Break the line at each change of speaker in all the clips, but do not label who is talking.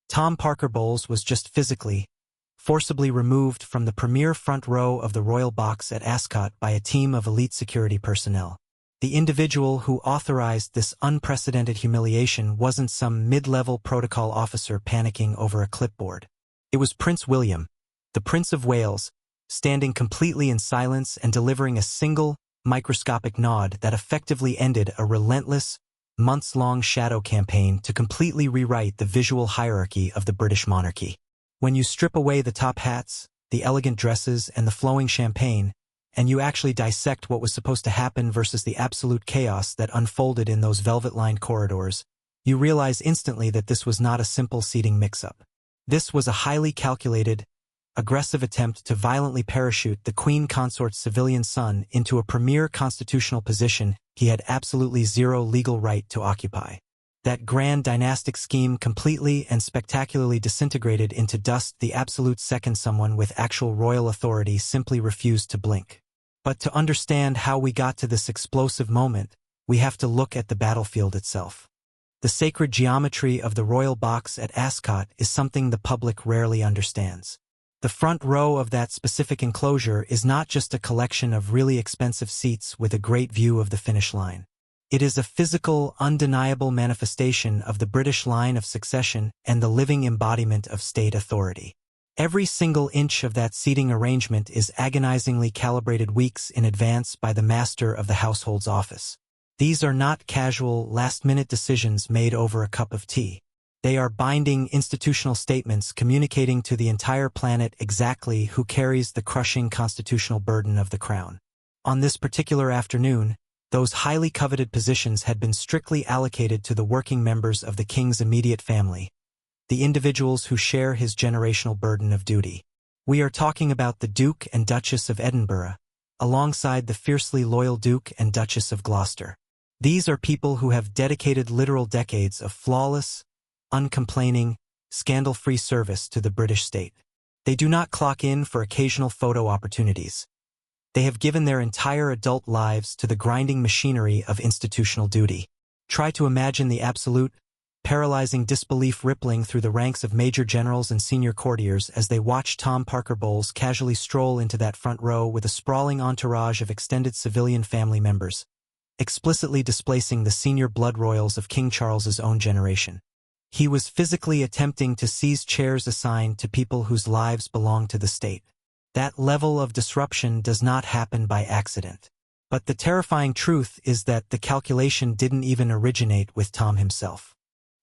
Tom Parker Bowles was just physically, forcibly removed from the premier front row of the royal box at Ascot by a team of elite security personnel. The individual who authorized this unprecedented humiliation wasn't some mid-level protocol officer panicking over a clipboard. It was Prince William, the Prince of Wales, standing completely in silence and delivering a single, microscopic nod that effectively ended a relentless, months-long shadow campaign to completely rewrite the visual hierarchy of the British monarchy. When you strip away the top hats, the elegant dresses, and the flowing champagne, and you actually dissect what was supposed to happen versus the absolute chaos that unfolded in those velvet-lined corridors, you realize instantly that this was not a simple seating mix-up. This was a highly calculated, aggressive attempt to violently parachute the Queen Consort's civilian son into a premier constitutional position he had absolutely zero legal right to occupy. That grand dynastic scheme completely and spectacularly disintegrated into dust the absolute second someone with actual royal authority simply refused to blink. But to understand how we got to this explosive moment, we have to look at the battlefield itself. The sacred geometry of the royal box at Ascot is something the public rarely understands. The front row of that specific enclosure is not just a collection of really expensive seats with a great view of the finish line. It is a physical, undeniable manifestation of the British line of succession and the living embodiment of state authority. Every single inch of that seating arrangement is agonizingly calibrated weeks in advance by the master of the household's office. These are not casual, last-minute decisions made over a cup of tea. They are binding institutional statements communicating to the entire planet exactly who carries the crushing constitutional burden of the crown. On this particular afternoon, those highly coveted positions had been strictly allocated to the working members of the king's immediate family, the individuals who share his generational burden of duty. We are talking about the Duke and Duchess of Edinburgh, alongside the fiercely loyal Duke and Duchess of Gloucester. These are people who have dedicated literal decades of flawless, uncomplaining, scandal-free service to the British state. They do not clock in for occasional photo opportunities. They have given their entire adult lives to the grinding machinery of institutional duty. Try to imagine the absolute, paralyzing disbelief rippling through the ranks of major generals and senior courtiers as they watch Tom Parker Bowles casually stroll into that front row with a sprawling entourage of extended civilian family members, explicitly displacing the senior blood royals of King Charles's own generation. He was physically attempting to seize chairs assigned to people whose lives belong to the state. That level of disruption does not happen by accident. But the terrifying truth is that the calculation didn't even originate with Tom himself.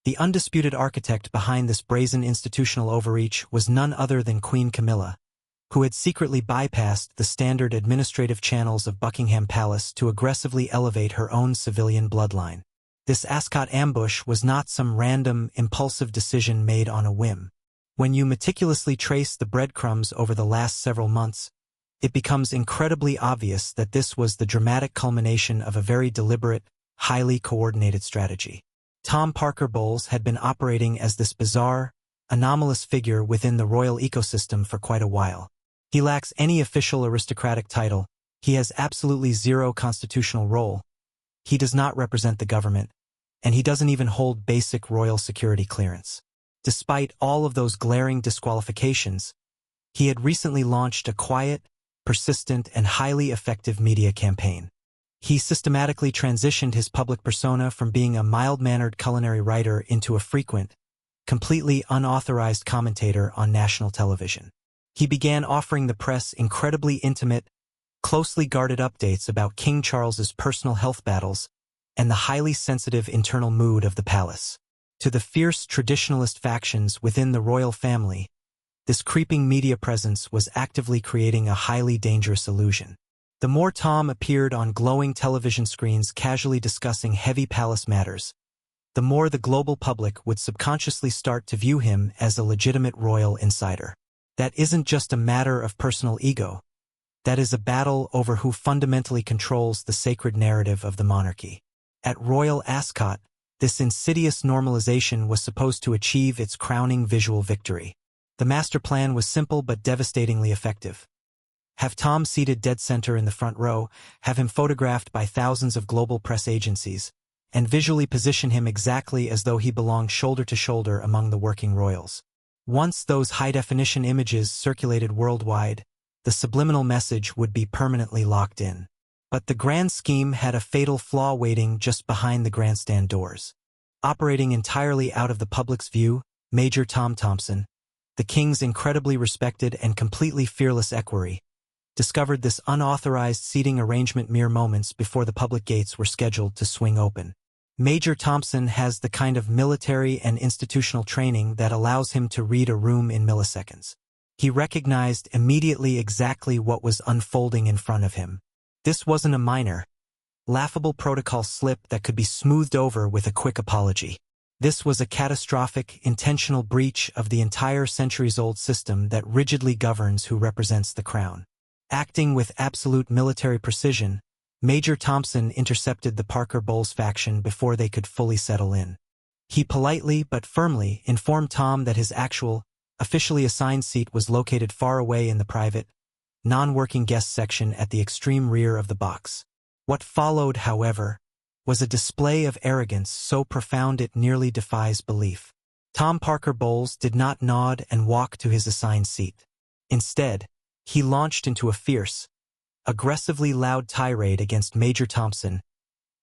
The undisputed architect behind this brazen institutional overreach was none other than Queen Camilla, who had secretly bypassed the standard administrative channels of Buckingham Palace to aggressively elevate her own civilian bloodline. This Ascot ambush was not some random, impulsive decision made on a whim. When you meticulously trace the breadcrumbs over the last several months, it becomes incredibly obvious that this was the dramatic culmination of a very deliberate, highly coordinated strategy. Tom Parker Bowles had been operating as this bizarre, anomalous figure within the royal ecosystem for quite a while. He lacks any official aristocratic title, he has absolutely zero constitutional role, he does not represent the government, and he doesn't even hold basic royal security clearance. Despite all of those glaring disqualifications, he had recently launched a quiet, persistent, and highly effective media campaign. He systematically transitioned his public persona from being a mild-mannered culinary writer into a frequent, completely unauthorized commentator on national television. He began offering the press incredibly intimate, closely guarded updates about King Charles's personal health battles and the highly sensitive internal mood of the palace. To the fierce traditionalist factions within the royal family, this creeping media presence was actively creating a highly dangerous illusion. The more Tom appeared on glowing television screens casually discussing heavy palace matters, the more the global public would subconsciously start to view him as a legitimate royal insider. That isn't just a matter of personal ego. That is a battle over who fundamentally controls the sacred narrative of the monarchy. At Royal Ascot, this insidious normalization was supposed to achieve its crowning visual victory. The master plan was simple but devastatingly effective. Have Tom seated dead center in the front row, have him photographed by thousands of global press agencies, and visually position him exactly as though he belonged shoulder to shoulder among the working royals. Once those high-definition images circulated worldwide, the subliminal message would be permanently locked in. But the grand scheme had a fatal flaw waiting just behind the grandstand doors. Operating entirely out of the public's view, Major Tom Thompson, the king's incredibly respected and completely fearless equerry, discovered this unauthorized seating arrangement mere moments before the public gates were scheduled to swing open. Major Thompson has the kind of military and institutional training that allows him to read a room in milliseconds. He recognized immediately exactly what was unfolding in front of him. This wasn't a minor, laughable protocol slip that could be smoothed over with a quick apology. This was a catastrophic, intentional breach of the entire centuries-old system that rigidly governs who represents the crown. Acting with absolute military precision, Major Thompson intercepted the Parker Bowles faction before they could fully settle in. He politely but firmly informed Tom that his actual, officially assigned seat was located far away in the private, non-working guest section at the extreme rear of the box. What followed, however, was a display of arrogance so profound it nearly defies belief. Tom Parker Bowles did not nod and walk to his assigned seat. Instead, he launched into a fierce, aggressively loud tirade against Major Thompson,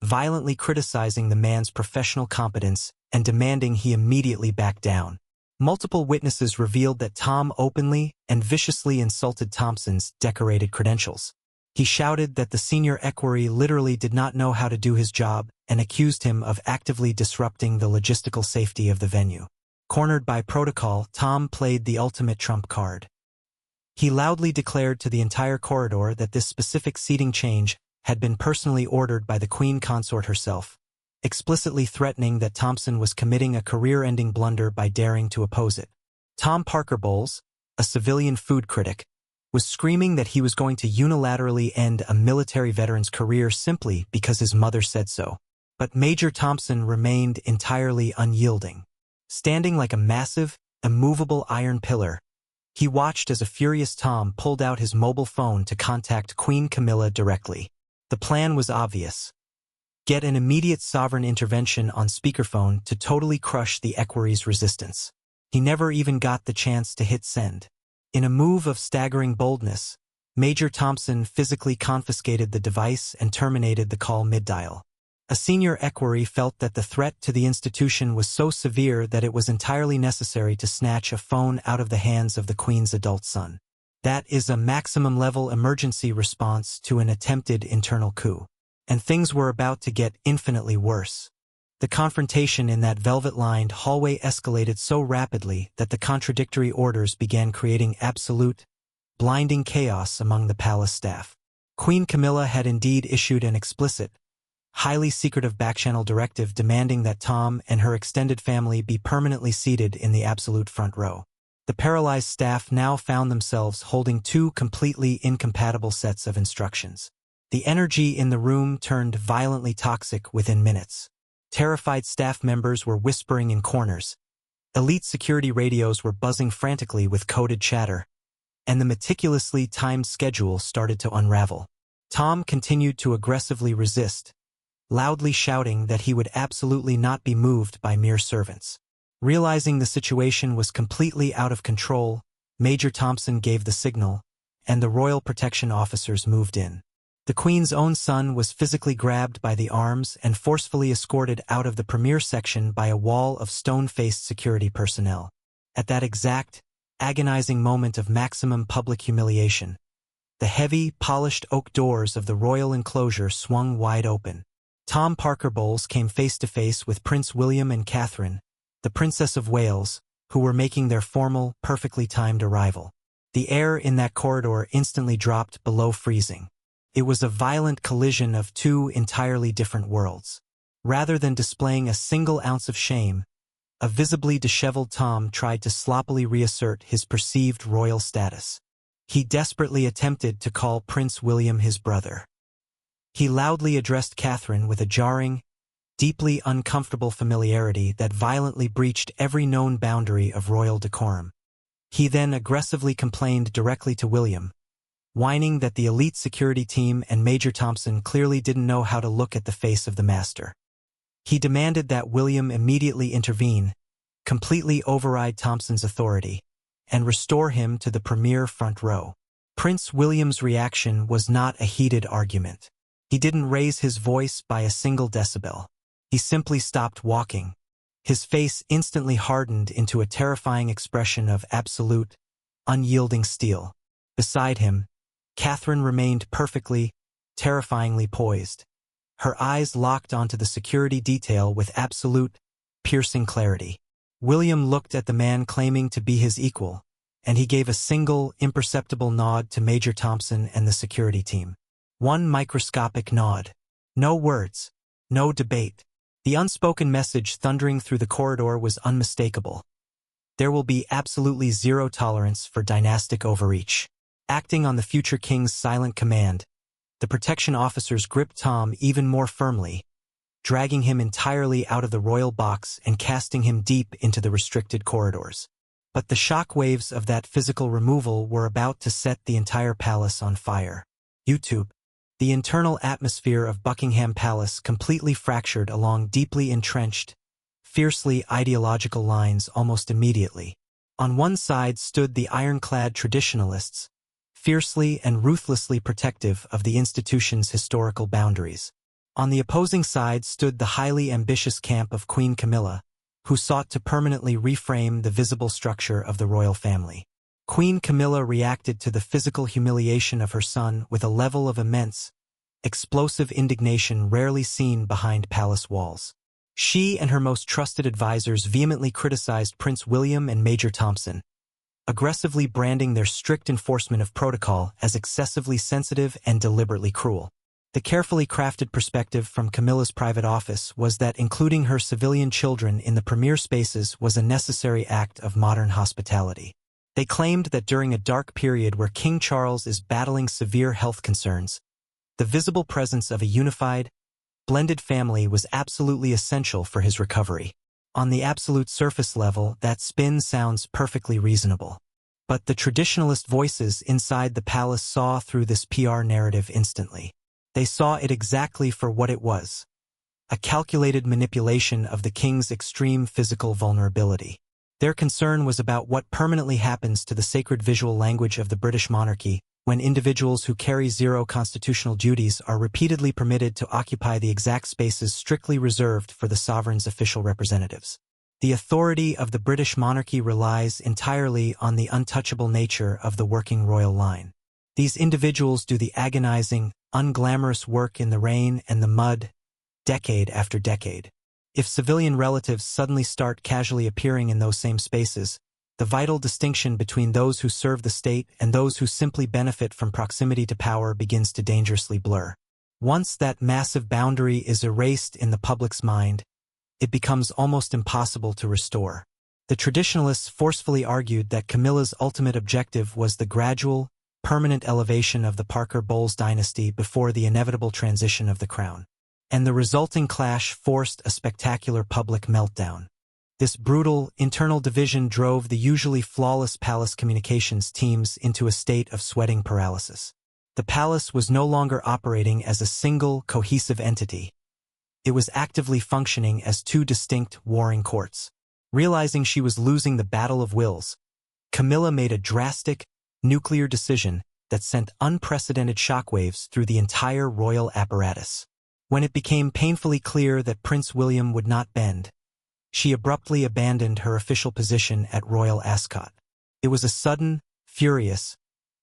violently criticizing the man's professional competence and demanding he immediately back down. Multiple witnesses revealed that Tom openly and viciously insulted Thompson's decorated credentials. He shouted that the senior equerry literally did not know how to do his job and accused him of actively disrupting the logistical safety of the venue. Cornered by protocol, Tom played the ultimate trump card. He loudly declared to the entire corridor that this specific seating change had been personally ordered by the Queen Consort herself, explicitly threatening that Thompson was committing a career-ending blunder by daring to oppose it. Tom Parker Bowles, a civilian food critic, was screaming that he was going to unilaterally end a military veteran's career simply because his mother said so. But Major Thompson remained entirely unyielding. Standing like a massive, immovable iron pillar, he watched as a furious Tom pulled out his mobile phone to contact Queen Camilla directly. The plan was obvious. Get an immediate sovereign intervention on speakerphone to totally crush the equerry's resistance. He never even got the chance to hit send. In a move of staggering boldness, Major Thompson physically confiscated the device and terminated the call mid-dial. A senior equerry felt that the threat to the institution was so severe that it was entirely necessary to snatch a phone out of the hands of the Queen's adult son. That is a maximum-level emergency response to an attempted internal coup. And things were about to get infinitely worse. The confrontation in that velvet-lined hallway escalated so rapidly that the contradictory orders began creating absolute, blinding chaos among the palace staff. Queen Camilla had indeed issued an explicit, highly secretive backchannel directive demanding that Tom and her extended family be permanently seated in the absolute front row. The paralyzed staff now found themselves holding two completely incompatible sets of instructions. The energy in the room turned violently toxic within minutes. Terrified staff members were whispering in corners. Elite security radios were buzzing frantically with coded chatter, and the meticulously timed schedule started to unravel. Tom continued to aggressively resist, loudly shouting that he would absolutely not be moved by mere servants. Realizing the situation was completely out of control, Major Thompson gave the signal, and the royal protection officers moved in. The Queen's own son was physically grabbed by the arms and forcefully escorted out of the premier section by a wall of stone-faced security personnel. At that exact, agonizing moment of maximum public humiliation, the heavy, polished oak doors of the royal enclosure swung wide open. Tom Parker Bowles came face to face with Prince William and Catherine, the Princess of Wales, who were making their formal, perfectly timed arrival. The air in that corridor instantly dropped below freezing. It was a violent collision of two entirely different worlds. Rather than displaying a single ounce of shame, a visibly disheveled Tom tried to sloppily reassert his perceived royal status. He desperately attempted to call Prince William his brother. He loudly addressed Catherine with a jarring, deeply uncomfortable familiarity that violently breached every known boundary of royal decorum. He then aggressively complained directly to William, whining that the elite security team and Major Thompson clearly didn't know how to look at the face of the master. He demanded that William immediately intervene, completely override Thompson's authority, and restore him to the premier front row. Prince William's reaction was not a heated argument. He didn't raise his voice by a single decibel. He simply stopped walking. His face instantly hardened into a terrifying expression of absolute, unyielding steel. Beside him, Catherine remained perfectly, terrifyingly poised. Her eyes locked onto the security detail with absolute, piercing clarity. William looked at the man claiming to be his equal, and he gave a single, imperceptible nod to Major Thompson and the security team. One microscopic nod. No words. No debate. The unspoken message thundering through the corridor was unmistakable. There will be absolutely zero tolerance for dynastic overreach. Acting on the future king's silent command, the protection officers gripped Tom even more firmly, dragging him entirely out of the royal box and casting him deep into the restricted corridors. But the shock waves of that physical removal were about to set the entire palace on fire. YouTube. The internal atmosphere of Buckingham Palace completely fractured along deeply entrenched, fiercely ideological lines almost immediately. On one side stood the ironclad traditionalists, fiercely and ruthlessly protective of the institution's historical boundaries. On the opposing side stood the highly ambitious camp of Queen Camilla, who sought to permanently reframe the visible structure of the royal family. Queen Camilla reacted to the physical humiliation of her son with a level of immense, explosive indignation rarely seen behind palace walls. She and her most trusted advisors vehemently criticized Prince William and Major Thompson, aggressively branding their strict enforcement of protocol as excessively sensitive and deliberately cruel. The carefully crafted perspective from Camilla's private office was that including her civilian children in the premier spaces was a necessary act of modern hospitality. They claimed that during a dark period where King Charles is battling severe health concerns, the visible presence of a unified, blended family was absolutely essential for his recovery. On the absolute surface level, that spin sounds perfectly reasonable. But the traditionalist voices inside the palace saw through this PR narrative instantly. They saw it exactly for what it was: a calculated manipulation of the king's extreme physical vulnerability. Their concern was about what permanently happens to the sacred visual language of the British monarchy when individuals who carry zero constitutional duties are repeatedly permitted to occupy the exact spaces strictly reserved for the sovereign's official representatives. The authority of the British monarchy relies entirely on the untouchable nature of the working royal line. These individuals do the agonizing, unglamorous work in the rain and the mud, decade after decade. If civilian relatives suddenly start casually appearing in those same spaces, the vital distinction between those who serve the state and those who simply benefit from proximity to power begins to dangerously blur. Once that massive boundary is erased in the public's mind, it becomes almost impossible to restore. The traditionalists forcefully argued that Camilla's ultimate objective was the gradual, permanent elevation of the Parker-Bowles dynasty before the inevitable transition of the crown. And the resulting clash forced a spectacular public meltdown. This brutal, internal division drove the usually flawless palace communications teams into a state of sweating paralysis. The palace was no longer operating as a single, cohesive entity. It was actively functioning as two distinct, warring courts. Realizing she was losing the battle of wills, Camilla made a drastic, nuclear decision that sent unprecedented shockwaves through the entire royal apparatus. When it became painfully clear that Prince William would not bend, she abruptly abandoned her official position at Royal Ascot. It was a sudden, furious,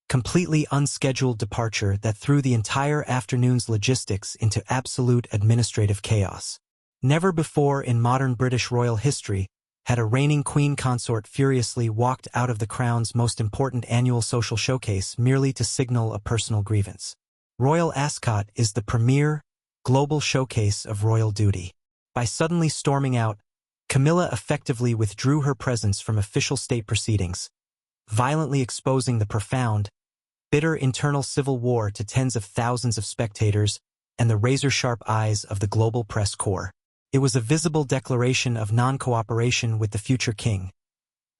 completely unscheduled departure that threw the entire afternoon's logistics into absolute administrative chaos. Never before in modern British royal history had a reigning queen consort furiously walked out of the crown's most important annual social showcase merely to signal a personal grievance. Royal Ascot is the premier, global showcase of royal duty. By suddenly storming out, Camilla effectively withdrew her presence from official state proceedings, violently exposing the profound, bitter internal civil war to tens of thousands of spectators and the razor-sharp eyes of the global press corps. It was a visible declaration of non-cooperation with the future king,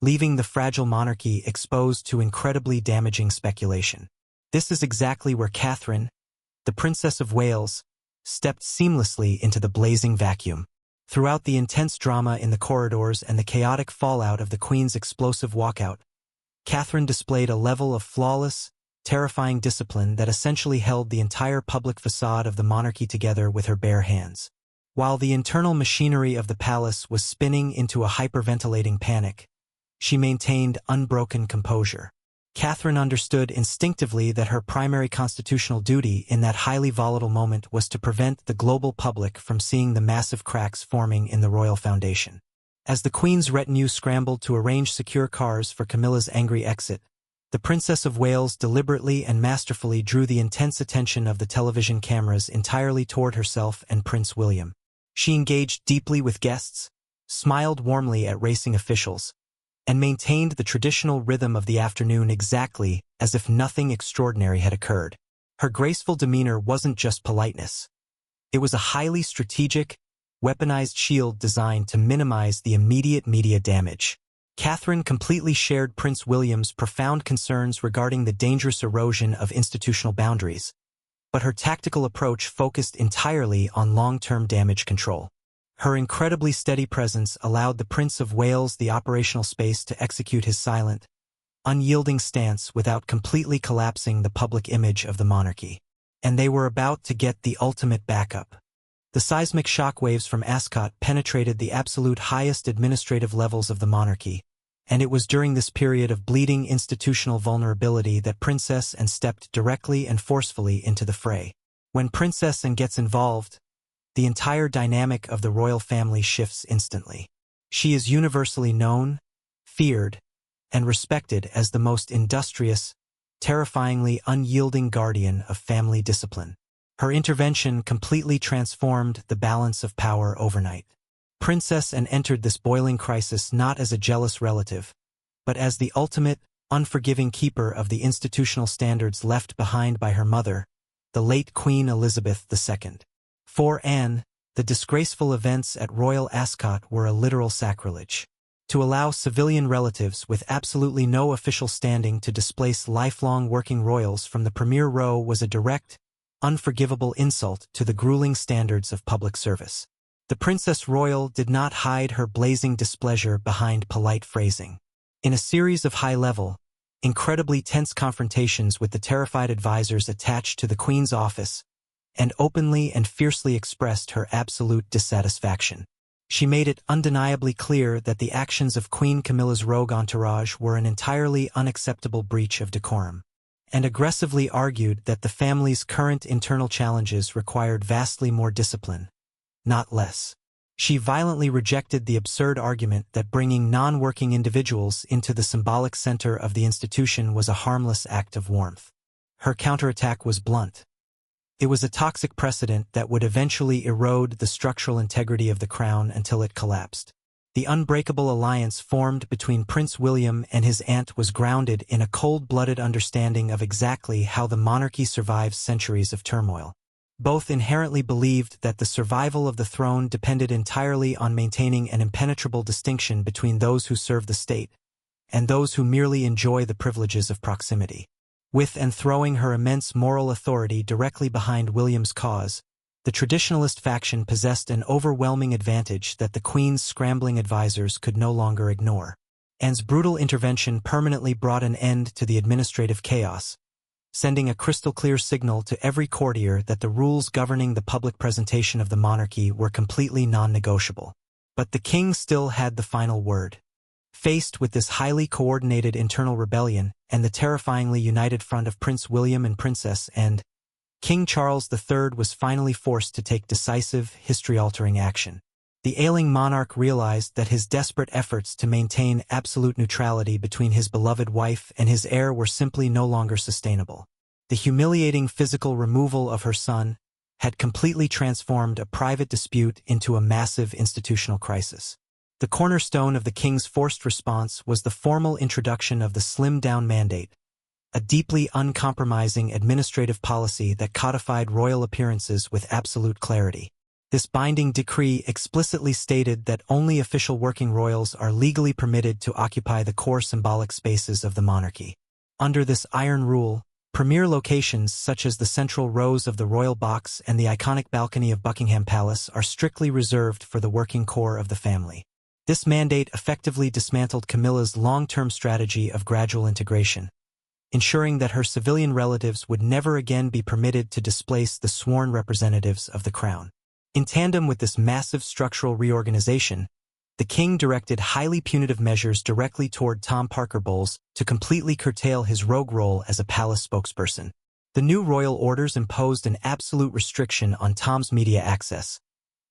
leaving the fragile monarchy exposed to incredibly damaging speculation. This is exactly where Catherine, the Princess of Wales, stepped seamlessly into the blazing vacuum. Throughout the intense drama in the corridors and the chaotic fallout of the Queen's explosive walkout, Catherine displayed a level of flawless, terrifying discipline that essentially held the entire public facade of the monarchy together with her bare hands. While the internal machinery of the palace was spinning into a hyperventilating panic, she maintained unbroken composure. Catherine understood instinctively that her primary constitutional duty in that highly volatile moment was to prevent the global public from seeing the massive cracks forming in the royal foundation. As the Queen's retinue scrambled to arrange secure cars for Camilla's angry exit, the Princess of Wales deliberately and masterfully drew the intense attention of the television cameras entirely toward herself and Prince William. She engaged deeply with guests, smiled warmly at racing officials, and maintained the traditional rhythm of the afternoon exactly as if nothing extraordinary had occurred. Her graceful demeanor wasn't just politeness. It was a highly strategic, weaponized shield designed to minimize the immediate media damage. Catherine completely shared Prince William's profound concerns regarding the dangerous erosion of institutional boundaries, but her tactical approach focused entirely on long-term damage control. Her incredibly steady presence allowed the Prince of Wales the operational space to execute his silent, unyielding stance without completely collapsing the public image of the monarchy. And they were about to get the ultimate backup. The seismic shockwaves from Ascot penetrated the absolute highest administrative levels of the monarchy, and it was during this period of bleeding institutional vulnerability that Princess Anne stepped directly and forcefully into the fray. When Princess Anne gets involved, the entire dynamic of the royal family shifts instantly. She is universally known, feared, and respected as the most industrious, terrifyingly unyielding guardian of family discipline. Her intervention completely transformed the balance of power overnight. Princess Anne entered this boiling crisis not as a jealous relative, but as the ultimate, unforgiving keeper of the institutional standards left behind by her mother, the late Queen Elizabeth II. For Anne, the disgraceful events at Royal Ascot were a literal sacrilege. To allow civilian relatives with absolutely no official standing to displace lifelong working royals from the premier row was a direct, unforgivable insult to the grueling standards of public service. The Princess Royal did not hide her blazing displeasure behind polite phrasing. In a series of high-level, incredibly tense confrontations with the terrified advisors attached to the Queen's office, and openly and fiercely expressed her absolute dissatisfaction. She made it undeniably clear that the actions of Queen Camilla's rogue entourage were an entirely unacceptable breach of decorum, and aggressively argued that the family's current internal challenges required vastly more discipline, not less. She violently rejected the absurd argument that bringing non-working individuals into the symbolic center of the institution was a harmless act of warmth. Her counterattack was blunt. It was a toxic precedent that would eventually erode the structural integrity of the crown until it collapsed. The unbreakable alliance formed between Prince William and his aunt was grounded in a cold-blooded understanding of exactly how the monarchy survives centuries of turmoil. Both inherently believed that the survival of the throne depended entirely on maintaining an impenetrable distinction between those who serve the state and those who merely enjoy the privileges of proximity. With and throwing her immense moral authority directly behind William's cause, the traditionalist faction possessed an overwhelming advantage that the Queen's scrambling advisors could no longer ignore. Anne's brutal intervention permanently brought an end to the administrative chaos, sending a crystal-clear signal to every courtier that the rules governing the public presentation of the monarchy were completely non-negotiable. But the king still had the final word. Faced with this highly coordinated internal rebellion and the terrifyingly united front of Prince William and Princess Anne, King Charles III was finally forced to take decisive, history-altering action. The ailing monarch realized that his desperate efforts to maintain absolute neutrality between his beloved wife and his heir were simply no longer sustainable. The humiliating physical removal of her son had completely transformed a private dispute into a massive institutional crisis. The cornerstone of the king's forced response was the formal introduction of the slimmed-down mandate, a deeply uncompromising administrative policy that codified royal appearances with absolute clarity. This binding decree explicitly stated that only official working royals are legally permitted to occupy the core symbolic spaces of the monarchy. Under this iron rule, Premier locations such as the central rows of the Royal Box and the iconic balcony of Buckingham Palace are strictly reserved for the working core of the family. This mandate effectively dismantled Camilla's long-term strategy of gradual integration, ensuring that her civilian relatives would never again be permitted to displace the sworn representatives of the crown. In tandem with this massive structural reorganization, the king directed highly punitive measures directly toward Tom Parker Bowles to completely curtail his rogue role as a palace spokesperson. The new royal orders imposed an absolute restriction on Tom's media access,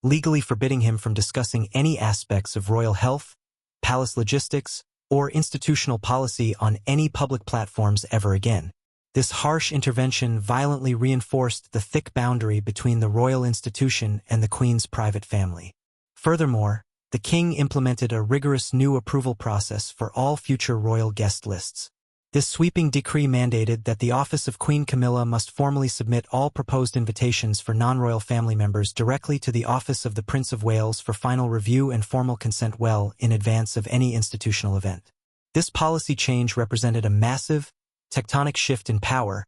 legally forbidding him from discussing any aspects of royal health, palace logistics, or institutional policy on any public platforms ever again. This harsh intervention violently reinforced the thick boundary between the royal institution and the Queen's private family. Furthermore, the king implemented a rigorous new approval process for all future royal guest lists. This sweeping decree mandated that the office of Queen Camilla must formally submit all proposed invitations for non-royal family members directly to the office of the Prince of Wales for final review and formal consent well in advance of any institutional event. This policy change represented a massive, tectonic shift in power,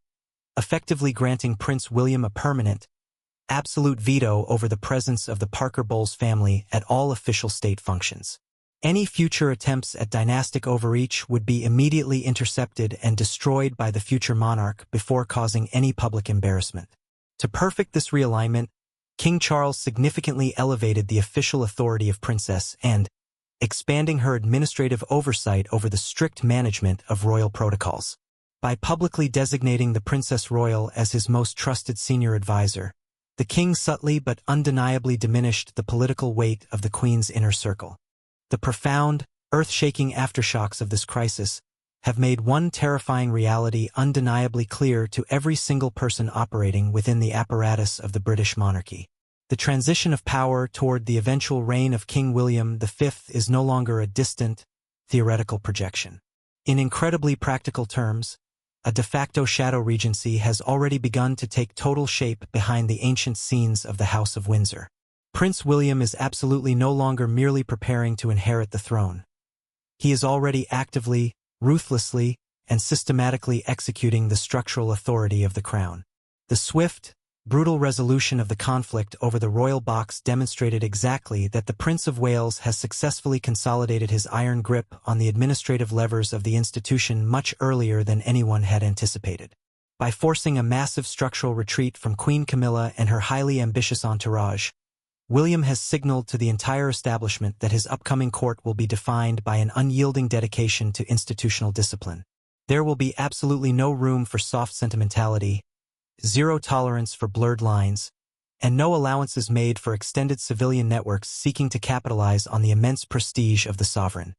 effectively granting Prince William a permanent, absolute veto over the presence of the Parker Bowles family at all official state functions. Any future attempts at dynastic overreach would be immediately intercepted and destroyed by the future monarch before causing any public embarrassment. To perfect this realignment, King Charles significantly elevated the official authority of Princess and, expanding her administrative oversight over the strict management of royal protocols. By publicly designating the Princess Royal as his most trusted senior advisor, the king subtly but undeniably diminished the political weight of the Queen's inner circle. The profound, earth-shaking aftershocks of this crisis have made one terrifying reality undeniably clear to every single person operating within the apparatus of the British monarchy. The transition of power toward the eventual reign of King William V is no longer a distant, theoretical projection. In incredibly practical terms, a de facto shadow regency has already begun to take total shape behind the ancient scenes of the House of Windsor. Prince William is absolutely no longer merely preparing to inherit the throne. He is already actively, ruthlessly, and systematically executing the structural authority of the crown. The swift, brutal resolution of the conflict over the Royal Box demonstrated exactly that the Prince of Wales has successfully consolidated his iron grip on the administrative levers of the institution much earlier than anyone had anticipated. By forcing a massive structural retreat from Queen Camilla and her highly ambitious entourage, William has signaled to the entire establishment that his upcoming court will be defined by an unyielding dedication to institutional discipline. There will be absolutely no room for soft sentimentality, zero tolerance for blurred lines, and no allowances made for extended civilian networks seeking to capitalize on the immense prestige of the sovereign.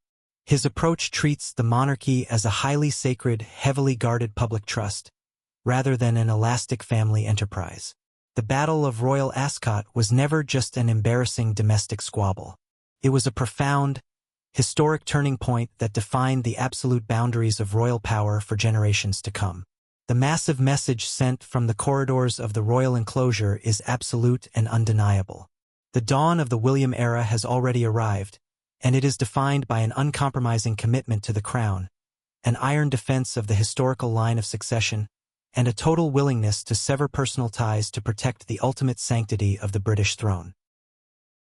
His approach treats the monarchy as a highly sacred, heavily guarded public trust, rather than an elastic family enterprise. The Battle of Royal Ascot was never just an embarrassing domestic squabble. It was a profound, historic turning point that defined the absolute boundaries of royal power for generations to come. The massive message sent from the corridors of the royal enclosure is absolute and undeniable. The dawn of the William era has already arrived, and it is defined by an uncompromising commitment to the crown, an iron defense of the historical line of succession, and a total willingness to sever personal ties to protect the ultimate sanctity of the British throne.